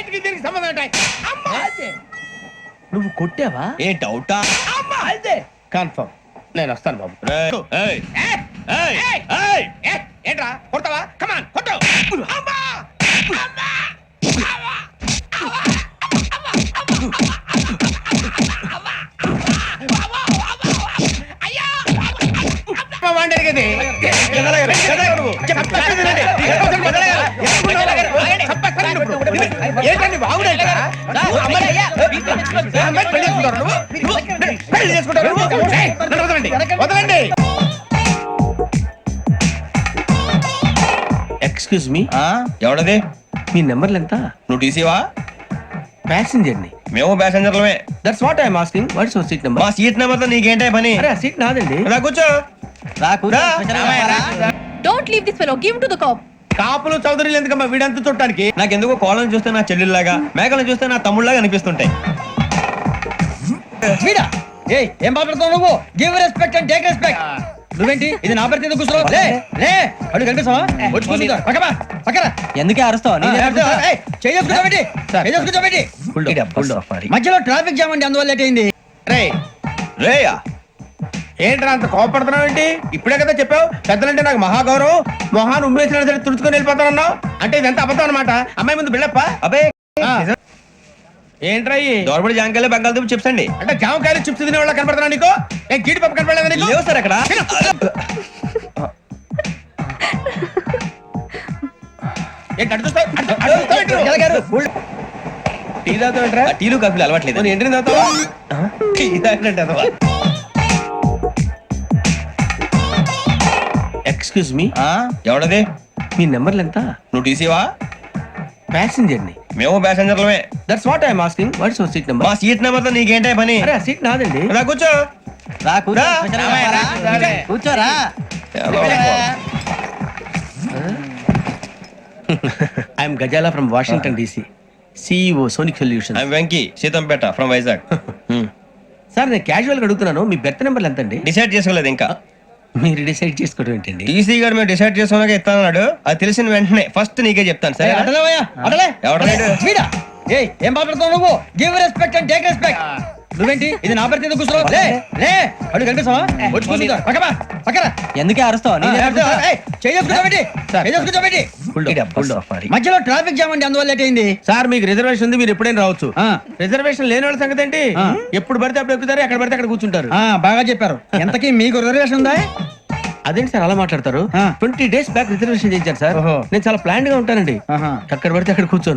వాటికి దీనికి సంబంధం ఉంటాయి. అమ్మా అదే. నువ్వు కొట్టావా? ఏ డౌటా? అమ్మా అదే కన్ఫర్మ్. నేను వస్తాను బాబు. ఏయ్, ఏయ్, ఏయ్, ఏయ్, ఏయ్. ఏయ్, ఏంట్రా కొడతావా? కమాన్ కొట్టు. అమ్మా అమ్మా ఏంటండి బాగుండేట్రా? పెళ్లి చేసుకుంటారు నువ్వు? ఏయ్, నన్ను వదలండి, వదలండి. Excuse me, ఎవడది? మీ నెంబర్లు ఎంత? నువ్వు టీసీవా? ప్యాసింజర్ ని. మేము ప్యాసెంజర్లమే. That's what I'm asking. What's your seat number? మా సీట్ నెంబర్ తో నీకేంటే పని? అరే ఆ సీట్ నాదండి. రా కూర్చో. రా. Don't leave this fellow. Give him to the cop. కాపులు చౌదరులు ఎందుకమ్మా వీడంతా చుట్టానికి? నాకెందుకో కోళ్ళని చూస్తే నా చెల్లెల్లాగా, మేకలను చూస్తే నా తమ్ముళ్ళగా అనిపిస్తుంటాయి. వీడా ఏయ్ ఏం మాట్లాడుతావు నువ్వు? Give respect and take respect. నువ్వేంటి ఇది నా పరిస్థితి ఎందుకు కూర్చున్నావు? లే లే అడుగు కనిపిస్తావా? వచ్చి కూర్చుంటా పక్కమా పక్కన. ఎందుకే అరుస్తావు? మధ్యలో ట్రాఫిక్ జామ్ అండి, అందువల్ల లేట్ అయింది. రేయ్, రేయా ఏంట్రా అంత కోపడుతున్నావు ఏంటి? ఇప్పుడే కదా చెప్పావు పెద్దలంటే నాకు మహాగౌరవం, మొహాన్ని ఉమ్మేసిన సరే తుడుచుకొని వెళ్ళిపోతానన్నావు. అంటే ఇదంతా అబద్ధం అనమాట. అమ్మాయి ముందు బిళ్ళప్ప. అబే ఏంట్రా ఇయి? దోరబడి జాంకాయలు బంగాళదుంప చిప్స్ అండి. అంటే జామకాయలు చిప్స్ తినే వాళ్ళ కనపడుతున్నా నీకు? ఏ గీడి పప్పు కనపడలేదా నీకు? లేవు సార్ అక్కడ. ఏంటి అటు చూస్తావు? అటు చూస్తావు ఏంటి? టీ తాగుతావేంట్రా? టీలు కాఫీలు అలవాట్లేదు. నేను ఎంట్రీ తాగుతావా? టీ తాగినట్టు అదవా. Excuse me, ఎవడది? మీ నెంబర్లు ఎంత? నువ్వు టీసీవా? ప్యాసింజర్ ని. మేము ప్యాసెంజర్లమే. That's what I'm asking. What's your seat number? మా సీట్ నెంబర్ తో నీకేంటే పని? అరే ఆ సీట్ నాదండి. రా కూర్చో. కూర్చోరా. I'm Gazala from Washington DC, CEO Sonic Solution. I'm Venky Seethampeta from Vizag. Sir నేను క్యాజువల్ గా అడుగుతున్నాను, మీ బెర్త్ నెంబర్లు ఎంత అండి? డిసైడ్ చేసుకోలేదు ఇంకా. మీరు డిసైడ్ చేసుకోవడం ఏంటండి? టీసీ గారు మేము డిసైడ్ చేసుకున్నాక ఇస్తానన్నాడు. అది తెలిసిన వెంటనే ఫస్ట్ నీకే చెప్తాను. సరే అడలేవయ్యా అడలే. ఎవడు? వీడా ఏయ్ ఏం మాట్లాడుతావు నువ్వు? Give respect and take respect. నువ్వేంటి ఇది నా పరిస్థితి ఎందుకు కూర్చున్నావు? లే లే అడుగు కనిపిస్తావా? వచ్చి కూర్చుంటా పక్కమా పక్కన. ఎందుకే అరుస్తావు? మధ్యలో ట్రాఫిక్ జామ్ అండి, అందువల్ల లేట్ అయింది. సార్ మీకు రిజర్వేషన్ ఉంది, మీరు ఎప్పుడైనా రావచ్చు. రిజర్వేషన్ లేని వాళ్ళ సంగతి ఏంటి? ఎప్పుడు పడితే అప్పుడు ఎక్కుతారు, ఎక్కడ పడితే అక్కడ కూర్చుంటారు. బాగా చెప్పారు. ఎంతకీ మీకు రిజర్వేషన్ ఉందా? అదేంటి సార్ అలా మాట్లాడతారు? 20 days బ్యాక్ రిజర్వేషన్ చేయించారు సార్. ఓహో. నేను చాలా ప్లాన్డ్ గా ఉంటానండి. ఆహా. ఎక్కడ పడితే అక్కడ కూర్చోను.